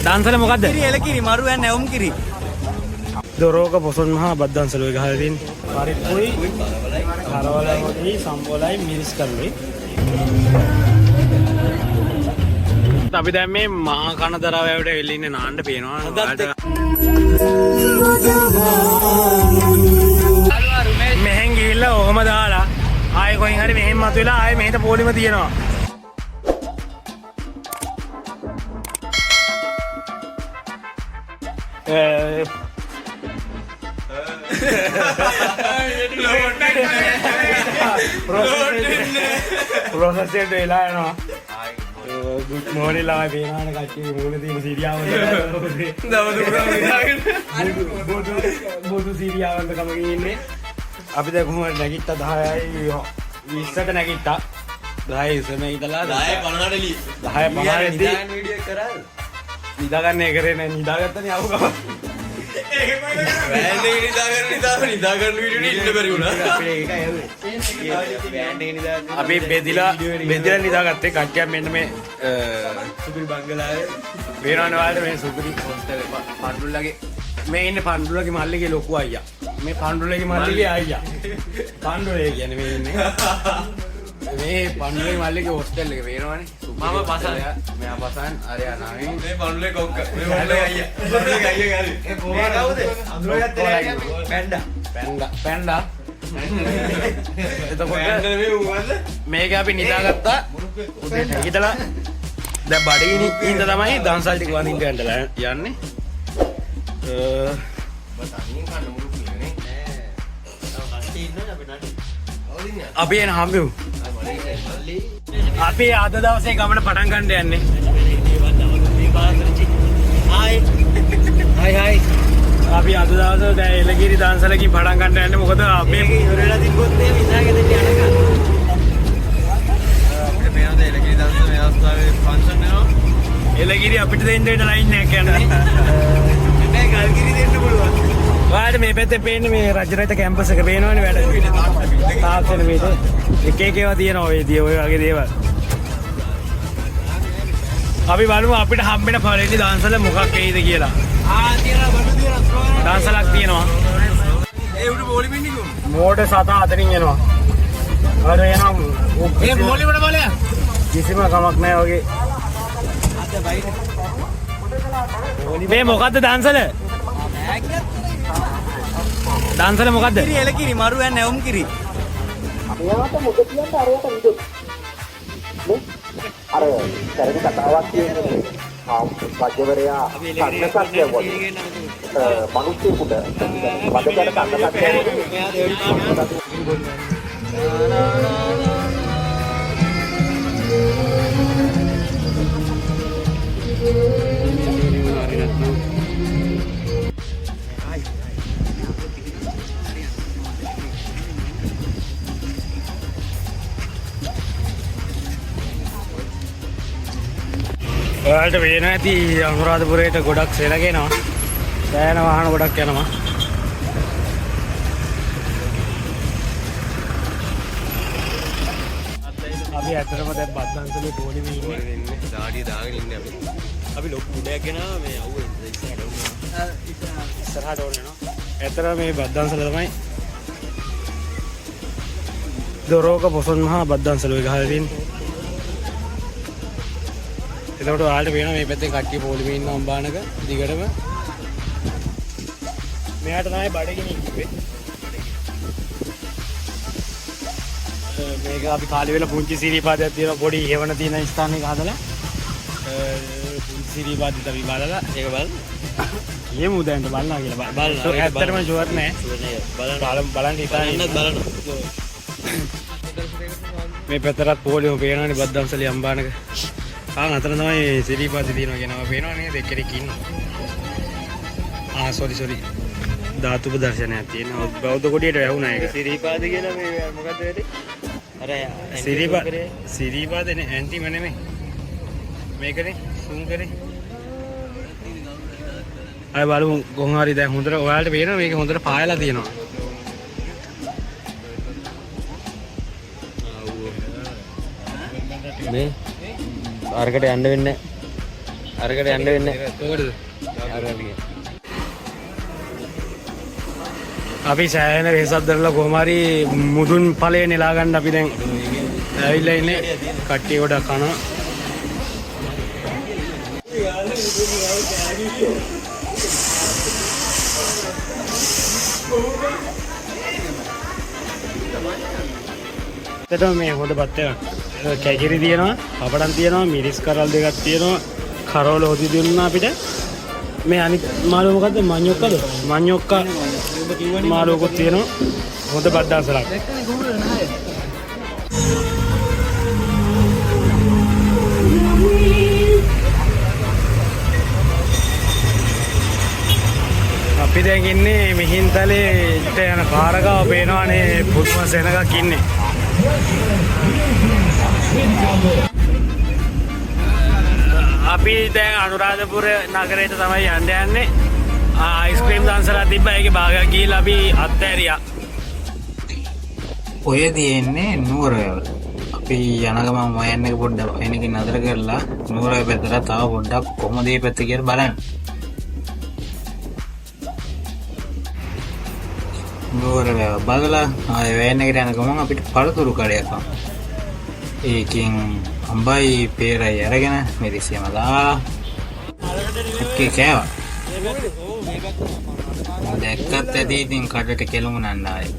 දාන්සල මොකද්ද? කිරි එලකිරි මරු යන්නේ නැවුම් කිරි. දොරෝක පොසොන් මහා බද්දාන්සල ඔය ගහලා තියෙන්නේ. පරිප්පුයි කරවලයි සම්බෝලයි මිරිස් කරලයි. අපි දැන් මේ මහා කනදරාවයට එල්ලින්නේ නාන්න පේනවා. මෙහෙන් ගිහිල්ලා ඔහම දාලා ආයෙ කොහෙන් හරි මෙහෙන් මතුවලා ආයෙ මෙහෙට පොලිම තියෙනවා. Proses itu lah no. Good morning lah, bagaimana kaki mulai di Syria butuh Syria untuk kamu ini. Abi dah kumar lagi kita dah bisa kan lagi kita dah itu nih kita lah. පනහට ලී. Dah panah di. Video කරා. Nidakan negara nih nidakan tadi aku kau. Band එක නිදා ගන්න video නේ ඉන්න බැරි වුණා. අපි බෙදිලා නිදාගත්තේ කට්ටියක් මෙන්න මේ සුපිරි බංගලාවේ වේරවන වලට මේ සුපිරි පණ්ඩුල්ලගේ මේ ඉන්නේ පණ්ඩුල්ලගේ මල්ලිගේ ලොකු අයියා. මේ පණ්ඩුල්ලගේ මල්ලිගේ අයියා. පණ්ඩුලේ කියන්නේ මේ ඉන්නේ. මේ පණ්ඩුලගේ මල්ලිගේ හොස්ටල් එක වේරවනේ. මම පසන්. මෙයා පසන් අරයා නාමේ. මේ පණ්ඩුලේ කොක්ක. මේ පණ්ඩුලේ අයියා. පණ්ඩුලේ අයියා ගාලි. මේ කවුද? අඳුරගත්තේ පැන්ඩා. එතකොට මේක අපි නිදාගත්තා. හිටලා දැන් බඩගිනි ඉඳ තමයි දන්සල් ටික වඳින්න යන්නලා යන්නේ. අපි එන හම්බෙමු. අපි අද දවසේ ගමන පටන් ගන්න යන්නේ. හායි. අපි අද දවසේ දැන් එළගිරි දන්සලකින් පටන් ගන්න යන්නේ. මොකද අපි ඉවරලා තිබ්බොත් මේ විසාගෙන දෙන්න යනකම්. අපිට මේවද එළගිරි දන්සල මේ අවස්ථාවේ ෆන්ක්ෂන් වෙනවා. එළගිරි අපිට දෙන්න ලයින් එකක් යන්නේ. මේ ගල්ගිරි දෙන්න පුළුවන්. ඔයාලට මේ පැත්තේ පේන්නේ මේ රජරට කැම්පස් එක පේනවනේ වැඩ. තාක්ෂණ මේක එක එක ඒවා තියෙනවා ඔය වගේ දේවල්. අපි බලමු අපිට හම්බෙන පළවෙනි දන්සල මොකක් වෙයිද කියලා. තියෙනවා බඩු තියෙනවා. දන්සලක් තියෙනවා. ඒ උඩ බෝලි මිනිකෝ. මෝඩ සතා අතරින් එනවා. අර එනවා. ඒ බෝලි වල බලය. කිසිම කමක් නැහැ වගේ. අද බයිනේ. මේ මොකද්ද දන්සල? දන්සල මොකද්ද? කිරි එලකිරි මරු යන්නේ නැවුම් කිරි. මෙයාට මොකද කියන්නේ අරයට විදිහට නේ අර කරගෙන කතාවක් කියන්නේ රජවරයා කන්නසක් කියවුවා මිනිස්සුන්ට වදකට කන්නසක් ඔයාලට පේනවා ඇති අනුරාධපුරයට ගොඩක් සෙලගෙනවා. සෑහෙන වාහන ගොඩක් යනවා. අපි ඇත්තටම දැන් බද්දන්සලේ පොලිමේ ඉන්නේ. දාඩිය දාගෙන ඉන්නේ අපි. අපි ලොකු උඩයක් ගෙනා මේ අවුව ඉස්සරහට ඕනේ නෝ. ඇත්තටම මේ බද්දන්සල තමයි දොරෝක පොසොන් මහා බද්දන්සල ඔය ගහලා තියෙන්නේ. එතකොට ඔයාලට පේනවා මේ පැත්තේ කට්ටිය පොලිමේ ඉන්න අම්බානක දිගටම. මෙයාට තමයි බඩගිනි කිව්වේ. මේක අපි කාලේ වෙලා පුංචි සිරිපාදයක් තියෙනවා පොඩි හේවන තියෙන ස්ථානයක හදලා. පුංචි සිරිපාදෙත් අපි බලලා ඒක බලන්න. යෙමු දැන් බලනවා කියලා බලන්න. ඇත්තටම ෂුවර් නෑ. බලන්න හිතාගෙන බලන්න. මේ පැත්තට පොලිම පේනවනේ බද්දන්සලේ අම්බානක. අතන තමයි සිරිපාදේ තියෙනවා කියනවා පේනවා නේද එක්කෙනෙක් ඉන්නවා. සෝරි ධාතු ප්‍රදර්ශනයක් තියෙනවා. බෞද්ධ කොටියට වැහුණා ඒක. සිරිපාදේ කියලා මේ මොකද්ද වෙන්නේ? අර සිරිපාදේ නේ ඇන්ටිම නෙමෙයි. මේකනේ සූම් කරේ. අය බලමු කොහොම හරි දැන් හොඳට ඔයාලට පේනවා මේක හොඳට පායලා තියෙනවා. මේ අරකට යන්න වෙන්නේ අරකට යන්න වෙන්නේ. අපි සෑහෙන වෙහසක් දරලා කොහොම හරි මුදුන් ඵලය නෙලා ගන්න අපි දැන් ඇවිල්ලා ඉන්නේ. කට්ටිය කොට කනවා. එතකොට මේ හොඳ බත් එක කැකිරි තියෙනවා, පපඩම් තියෙනවා, මිරිස් කරල් දෙකක් තියෙනවා, කරවල හොදි දුන්නා අපිට. මේ අනිත් මාළුව මොකද්ද? මඤ්ඤොක්කද? මඤ්ඤොක්කා මාළුවකුත් තියෙනවා. හොඳ බත් දාසලක්. අපි දැන් ඉන්නේ මිහින්තලේට යන පාරගාව පේනවානේ පුදුම සෙනගක් ඉන්නේ. අපි දැන් අනුරාධපුර නගරයට තමයි යන්න යන්නේ. අයිස්ක්‍රීම් දන්සලා තිබ්බා. ඒකේ භාගයක් ගිහිල්ලා අපි අත්හැරියා. ඔය තියෙන්නේ නුවරවැව. අපි යන ගමන් වයන් එක පොඩ්ඩක් එනකින් නතර කරලා නුවරවැව පැත්තට තව පොඩ්ඩක් කොහොමද මේ පැත්ත කියලා බලන්න. නුවරවැව බලලා ආයෙ වයන් එකට යන ගමන් අපිට පළතුරු කඩයක් ආවා. ඒකෙන් අම්බයි පේරයි අරගෙන මිරිසියම දාලා ඔක්කේ කෑවා. දැක්කත් ඇති ඉතින් කඩට කෙලුමුනන්න ආයෙ.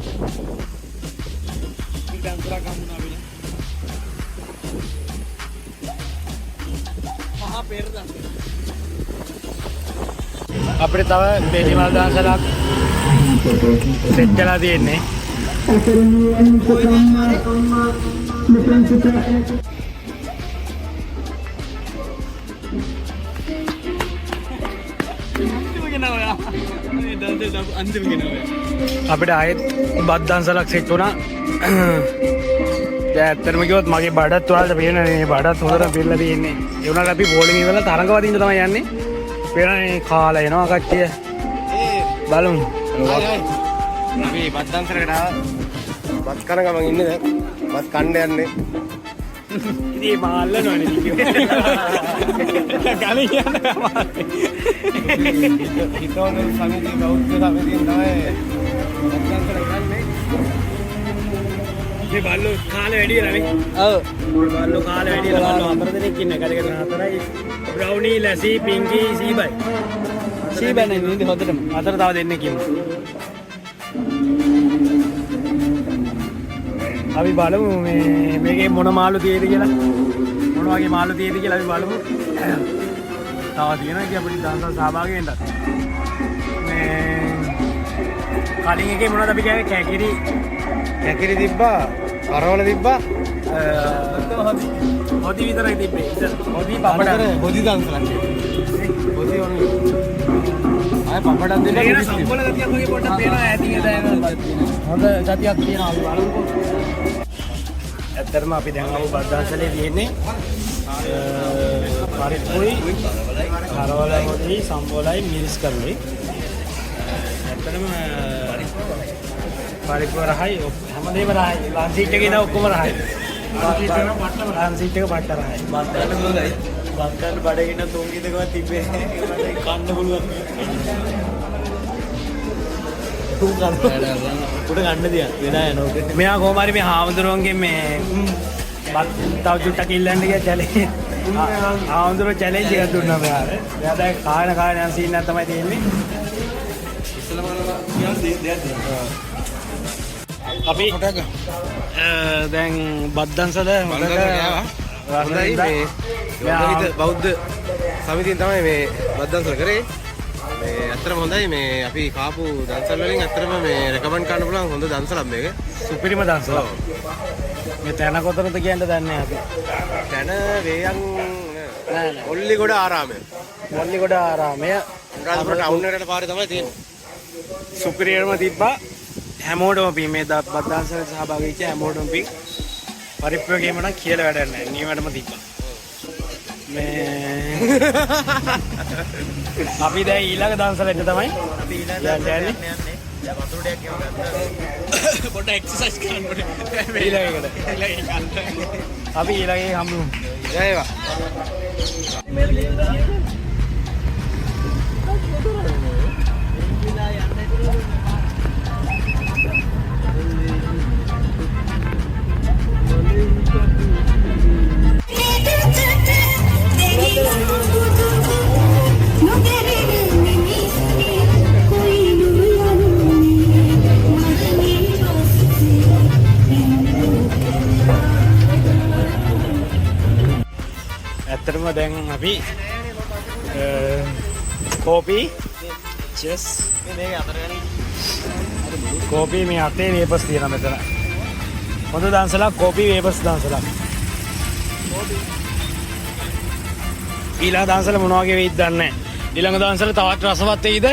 අපිට තව බෙලිමල් දාසලක් සෙට් කරලා තියෙන්නේ. අපිට ආයෙත් බත් දන්සලක් සෙට් වුණා. දැන් ඇත්තටම කිව්වොත් මගේ බඩත් වලට පේන්නේ මේ බඩත් හොඳට පිරලා තියෙන්නේ. ඒ වුණාට අපි බෝලින් ඉවරලා තරඟ වදින්න තමයි යන්නේ. පේනනේ කාලා එනවා කට්ටිය. බලමු. අපි බත් දන්සලකට ආවා. බත් කන ගමන් ඉන්නේ දැන්. බත් කන්න යන්නේ. ඉතින් මාල්ලනවනේ කිව්වේ. ගලින් යනවා. හිතෝනේ සමිතිය බෞද්ධ සමිතියෙන් තමයි බත් දන්සල ගන්නේ. මේ බල්ලෝ කාලේ වැඩි වෙලා නේ. ඔව්. බල්ලෝ කාලේ වැඩි වෙලා බල්ලෝ හතර දෙනෙක් ඉන්නේ. කඩේකට හතරයි. බ්‍රවුනි, ලැසි, පින්කි, සීබයි. සීබයි නේ ඉන්නේ හොදටම. හතර තව දෙන්නෙක් ඉන්නවා. අපි බලමු මේකේ මොන මාළු තියෙද කියලා. මොන වගේ මාළු තියෙද කියලා අපි බලමු. තව තියෙනවා ඉතින් අපිට දන්සල් සහභාගී වෙන්න. මේ කලින් එකේ මොනවද අපි කියන්නේ කැකිරි තිබ්බා, කරවල තිබ්බා. හොදි විතරයි තිබ්බේ. හොදි පපඩම්. හොදි දන්සලක්. හොදි වුණේ. ආය පපඩම් දෙන්න ඒක සම්පූර්ණ ගතියක් වගේ පොඩ්ඩක් පේනවා ඈතින් එදා හොඳ ගතියක් තියෙනවා අපි බලමුකෝ. ඇත්තටම අපි දැන් ආව බද්දාසලේ තියෙන්නේ පරිප්පුයි, කරවල හොදි, සම්බෝලයි, මිරිස් කරලයි. ඇත්තටම පරිප්පුව රහයි හැමදේම රහයි. ලන්ච් සීට් එකේ ඉඳන් ඔක්කොම රහයි. ලන්ච් සීට් එක පට්ට රහයි. බත් ගන්න හොඳයි. බත් ගන්න බඩගින්න තුන්ගි දෙකවත් තිබ්බේ. ඒකට කන්න පුළුවන්. තුන් ගන්න. උඩ ගන්න දියා. වෙනා යනවා. මෙයා කොහොම හරි මේ හාමුදුරුවන්ගේ මේ බත් තව චුට්ටක් ඉල්ලන්න ගියා චැලෙන්ජ්. හාමුදුරුවෝ චැලෙන්ජ් එකක් දුන්නා මෙයාට. එයා දැන් කායන යන සීන් එකක් තමයි තියෙන්නේ. අපි දැන් බත් දන්සල හොඳයි මේ බෞද්ධ සමිතියෙන් තමයි මේ බත් දන්සල කරේ. මේ ඇත්තටම හොඳයි මේ අපි කාපු දන්සල් වලින් ඇත්තටම මේ රෙකමන්ඩ් කරන්න පුළුවන් හොඳ දන්සලක් මේක. සුපිරිම දන්සල. මේ තැන කොතනද කියන්න දන්නේ අපි. තැන වේයන් ඔල්ලිගොඩ ආරාමය. ඔල්ලිගොඩ ආරාමය රාජපුර ටවුන් එකට පාරේ තමයි තියෙන්නේ. සුපිරියම තිබ්බා. හැමෝටම පින් මේ බත් දන්සලට සහභාගී වෙච්ච හැමෝටම පින්. පරිප්පුවකේම නම් කියලා වැඩක් නැහැ. නියමටම තිබ්බා. මේ අපි දැන් ඊළඟ දන්සලට තමයි අපි ඊළඟ දන්සලට යන්නේ. දැන් වතුර ටිකක් ගෙව ගන්න. පොඩ්ඩක් එක්සර්සයිස් කරන්න ඕනේ. ඊළඟ එකට. අපි ඊළඟ එක හම්බුමු. ජයවා. ඇත්තටම දැන් අපි කෝපි චෙස් කෝපි මේ අතේ වේපස් තියෙනවා මෙතන. හොඳ දන්සලක් කෝපි වේපස් දන්සලක්. ඊළඟ දන්සල මොනවා වගේ වෙයිද දන්නේ නැහැ. ඊළඟ දන්සල තවත් රසවත් වෙයිද?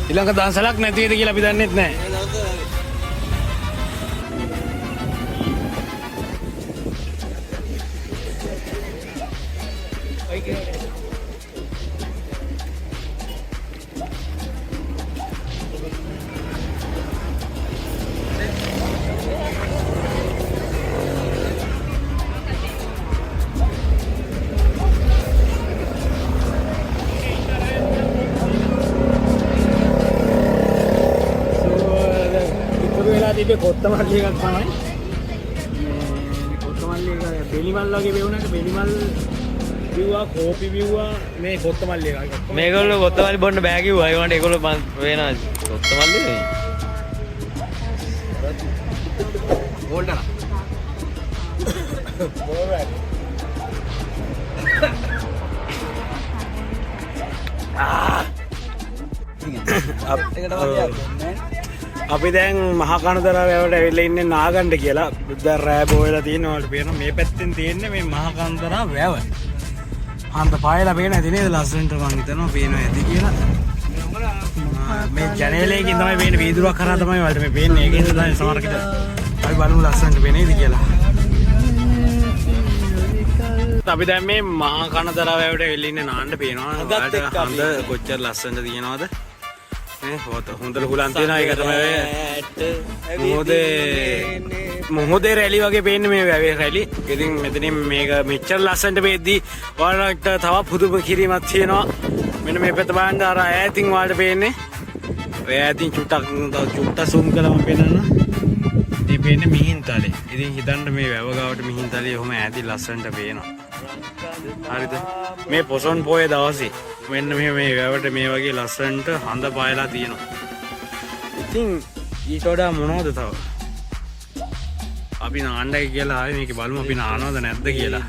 ඊළඟ දන්සලක් නැති වෙයිද කියලා අපි දන්නෙත් නැහැ. තිබේ කොත්තමල්ලි එකක් තමයි. කොත්තමල්ලි එක බෙලිමල් වගේ වුණාට බෙලිමල් බිව්වා කෝපි බිව්වා මේ කොත්තමල්ලි එක. මේගොල්ලෝ කොත්තමල්ලි බොන්න බෑ කිව්වා. ඒකට ඒගොල්ලෝ වෙනවා කොත්තමල්ලි නෙවෙයි. ගෝල්ඩලා. අපි දැන් මහා කන්දරාවට ඇවිල්ලා ඉන්නේ නාගණ්ඩ කියලා. බුද්ධ රෑ බෝයලා තියෙනවලු පේනවා. මේ පැත්තෙන් තියෙන්නේ මේ මහා කන්දරා වැව. හන්ද පායලා පේන ඇති නේද ලස්සනට මං හිතනවා පේනවා ඇති කියලා. මේ ජනේලයකින් තමයි පේන්නේ වීදුරුවක් කරා තමයි වලට මේ පේන්නේ. ඒකෙන්ද තමයි සමහරකට අපි බලමු ලස්සනට පේනේද කියලා. අපි දැන් මේ මහා කන්දරා වැවට ඇවිල්ලා ඉන්නේ නාන්න පේනවා. හන්ද කොච්චර ලස්සනද තියෙනවද? හොඳට හුලන් තියෙනවා. ඒක තමයි මොහොතේ රැලි වගේ පේන්නේ මේ වැවේ රැලි. ඉතින් මෙතනින් මේක මෙච්චර ලස්සනට පේද්දී ඔයාලට තව පුදුම කිරීමක් තියෙනවා. මෙන්න මේ පැත්ත බලන්න අර ඈතින් ඔයාලට පේන්නේ. ඔය ඈතින් චුට්ටක් සූම් කළාම පේනවනේ. මේ පේන්නේ මිහින්තලේ. ඉතින් හිතන්න මේ වැව ගාවට මිහින්තලේ ඔහොම ඈතින් ලස්සනට පේනවා. හරිද? මේ පොසොන් පොයේ දවසේ මෙන්න මේ වැවට මේ වගේ ලස්සනට හඳ පායලා තියෙනවා. ඉතින් ඊට වඩා මොනවද තව? අපි නාන්නයි කියලා ආවේ මේක බලමු අපි නානවද නැද්ද කියලා.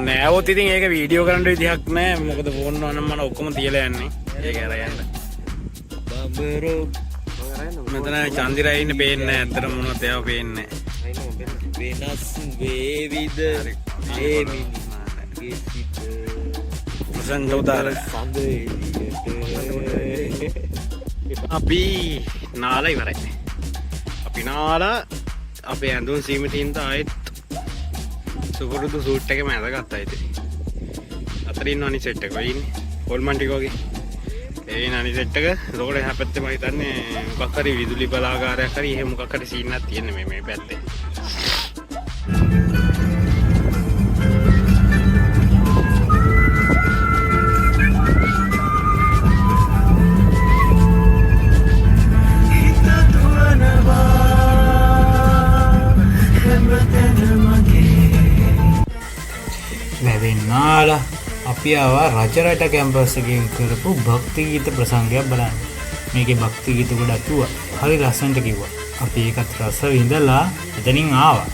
නෑවොත් ඉතින් ඒක වීඩියෝ කරන්න විදිහක් නෑ. මොකද ෆෝන් වල මම ඔක්කොම තියලා යන්නේ. ඒක අරයන්ද. මෙතන චන්දිරා ඉන්නේ පේන්නේ නෑ. ඇත්තට මොනවද ඒවා පේන්නේ නෑ. වෙනස් වේවිද ඒ මිනිහාගේ සිත සංගෝදාර සඳ එළියට අපි නාලා ඉවරයි. අපි නාලා අපේ ඇඳුම් සීමිතින්ද ආයෙත් සුපුරුදු සූට් එකම ඇඳගත්තා ඉතින්. අතරින් ඉන්න අනිත් සෙට් එක ඔය ඉන්නේ. හොල්මන් ටික වගේ. ඒ ඉන්න අනිත් සෙට් එක. ඒකෝට එහා පැත්තේ මම හිතන්නේ මොකක් හරි විදුලි බලාගාරයක් හරි එහෙම මොකක් හරි සීන් එකක් තියෙන්නේ මේ පැත්තේ. නාලා අපි ආවා රජරට කැම්පස් එකේ කරපු භක්ති ගීත ප්‍රසංගයක් බලන්න. මේකේ භක්ති ගීත ගොඩක් කිව්වා. හරි ලස්සනට කිව්වා. අපි ඒකත් රස විඳලා එතනින් ආවා.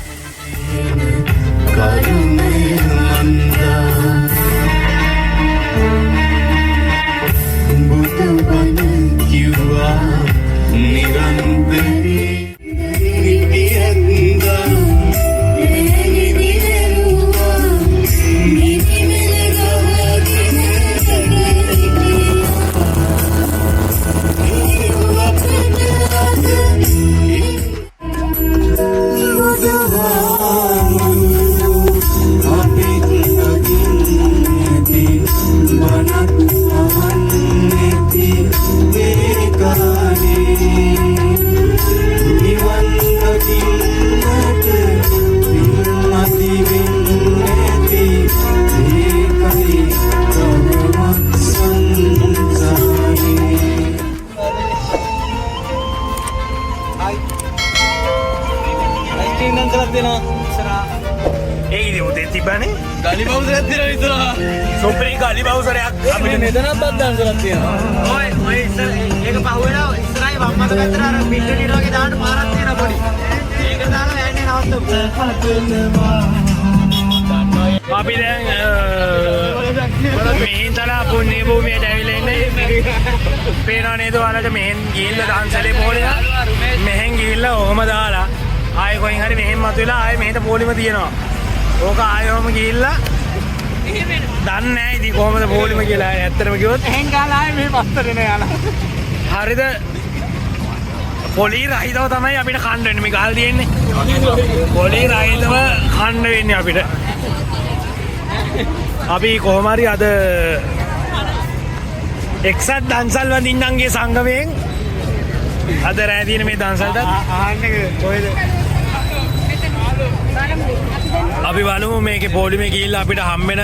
මේ ගලි බවුසරයක් අපිට මෙතනත් බද්දන්සලක් තියෙනවා. ඔය ඉස්සර ඒක පහුවෙලා ඉස්සරහයි වම් අත පැත්තට අර පිටට ඊට වගේ දාන්න පාරක් තියෙනවා පොඩි. ඒක දාලා වැන්නේ නවත්තමු. අපි දැන් මෙහින්තලා පුණ්‍ය භූමියට ඇවිල්ලා ඉන්නේ. පේනවා නේද ඔයාලට මෙහෙන් ගිහිල්ලා දන්සලේ පොලේ මෙහෙන් ගිහිල්ලා ඔහම දාලා ආයෙ කොහෙන් හරි මෙහෙන් මතුවලා ආයෙ මෙහෙට පොලිම තියෙනවා. ඕක ආයෙම ගිහිල්ලා දන්නේ නැහැ ඉතින් කොහමද පොලිම කියලා. ඇත්තටම කිව්වොත් එහෙන් ගාලා ආයෙ මෙහෙ පස්සට එන යනවා. හරිද? පොලි රහිතව තමයි අපිට කන්න වෙන්නේ. මේ ගහලා තියෙන්නේ. පොලි රහිතව කන්න වෙන්නේ අපිට. අපි කොහොම හරි අද එක්සත් දන්සල් වඳින්නන්ගේ සංගමයෙන් අද රෑ දින මේ දන්සල්ට අහන්නේ කොහෙද? අපි බලමු මේකේ පොලිමේ ගිහිල්ලා අපිට හම්බෙන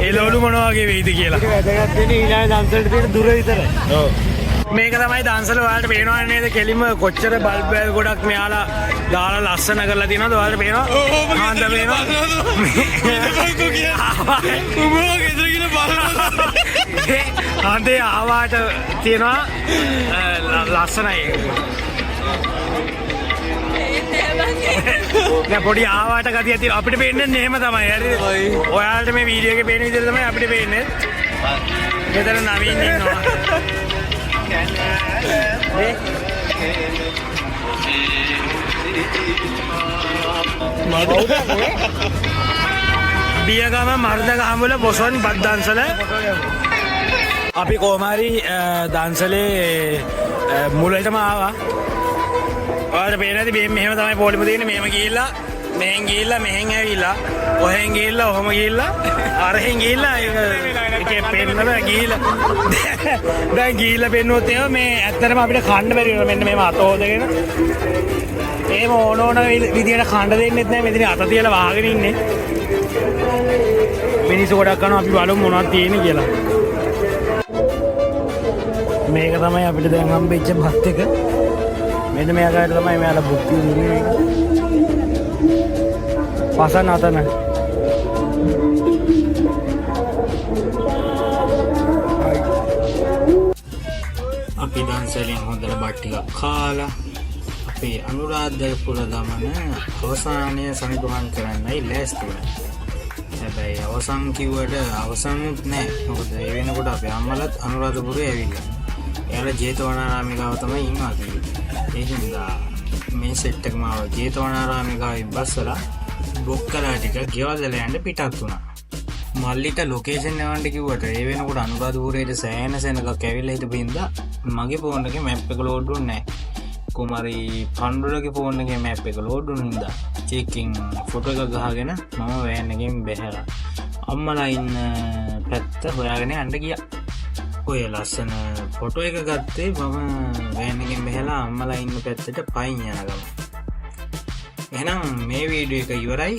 එළවලු මොන වගේ වෙයිද කියලා. ඒක වැදගත් වෙන්නේ ඊළඟ දන්සල්ට තියෙන දුර විතරයි. ඔව්. මේක තමයි දන්සල ඔයාලට පේනවා නේද? කෙලිම කොච්චර බල්බ් ගොඩක් මෙයාලා දාලා ලස්සන කරලා තියෙනවද? ඔයාලට පේනවා? හාන්ද පේනවා? හාන්දේ ආවාට තියෙනවා ලස්සනයි. දැන් පොඩි ආවාට ගතියක් තියෙනවා. අපිට පේන්නේ එහෙම තමයි. හරිද? ඔයාලට මේ වීඩියෝ එකේ පේන විදිහට තමයි අපිට පේන්නේ. මෙතන නවීන් ඉන්නවා. බියගම මර්දගම වල බොසොන් බත් දන්සල අපි කොහමරි දන්සලේ මුලටම ආවා. ඔයාලට පේන්නේ නැති මෙහෙම තමයි පොලිම තියෙන්නේ. මෙහෙම ගිහිල්ලා මෙහෙන් ගිහිල්ලා මෙහෙන් ඇවිල්ලා ඔහෙන් ගිහිල්ලා ඔහම ගිහිල්ලා අරහෙන් ගිහිල්ලා ඒකේ පෙන්නන ගිහිල්ලා දැන් ගිහිල්ලා පෙන්නුවොත් එහෙම මේ ඇත්තටම අපිට කන්න බැරි වෙනවා. මෙන්න මේව අත හොදගෙන එහෙම ඕන විදියට කන්න දෙන්නෙත් නැහැ. මෙතන අත තියලා වහගෙන ඉන්නේ. මිනිස්සු ගොඩක් කනවා. අපි බලමු මොනවද තියෙන්නේ කියලා. මේක තමයි අපිට දැන් හම්බෙච්ච බත් එක. මෙන්න මේ ආකාරයට තමයි මෙයාලා බුක් දෙන්නේ. පසන් අතන අපි දන්සලෙන් හොඳට බත් ටිකක් කාලා අපේ අනුරාධපුර ගමන අවසානය සනිටුහන් කරන්නයි ලෑස්ති වුණා. හැබැයි අවසන් කිව්වට අවසන්ුත් නෑ. මොකද ඒ වෙනකොට අපේ අම්මලත් අනුරාධපුරේ ඇවිල්ලා. එයාලා ජේතවනාරාමේ ගාව තමයි ඉන්නවා කිව්වේ. ඒ හින්දා මේ සෙට් එකම ආව ජේතවනාරාමේ ගාවින් බස්සලා බොක්කලා ටික ගෙවල් වල යන්න පිටත් වුණා. මල්ලිට ලොකේෂන් යවන්න කිව්වට ඒ වෙනකොට අනුරාධපුරේට සෑහෙන සෙනගක් ඇවිල්ලා හිටපු හින්දා මගේ ෆෝන් එකේ මැප් එක ලෝඩ් වුණේ නැහැ. කුමාරි පණ්ඩුලගේ ෆෝන් එකේ මැප් එක ලෝඩ් වුණ හින්දා චෙකින් ෆොටෝ එක ගහගෙන මම වෑන් එකෙන් බැහැලා අම්මලා ඉන්න පැත්ත හොයාගෙන යන්න ගියා. ඔය ලස්සන ෆොටෝ එක ගත්තේ මම වෑන් එකෙන් බැහැලා අම්මලා ඉන්න පැත්තට පයින් යන ගමන්. එහෙනම් මේ වීඩියෝ එක ඉවරයි.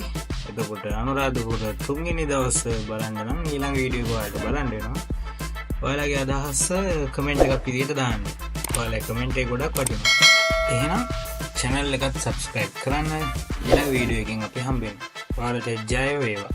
එතකොට අනුරාධපුර තුන්වෙනි දවස් බලන්න නම් ඊළඟ වීඩියෝ එක ඔයාලට බලන්න වෙනවා. ඔයාලගේ අදහස් කමෙන්ට් එකක් විදිහට දාන්න. ඔයාලගේ කමෙන්ට් එක ගොඩක් වටිනවා. එහෙනම් channel එකත් subscribe කරන්න. ඊළඟ වීඩියෝ එකකින් අපි හම්බෙමු. ඔයාලට ජය වේවා.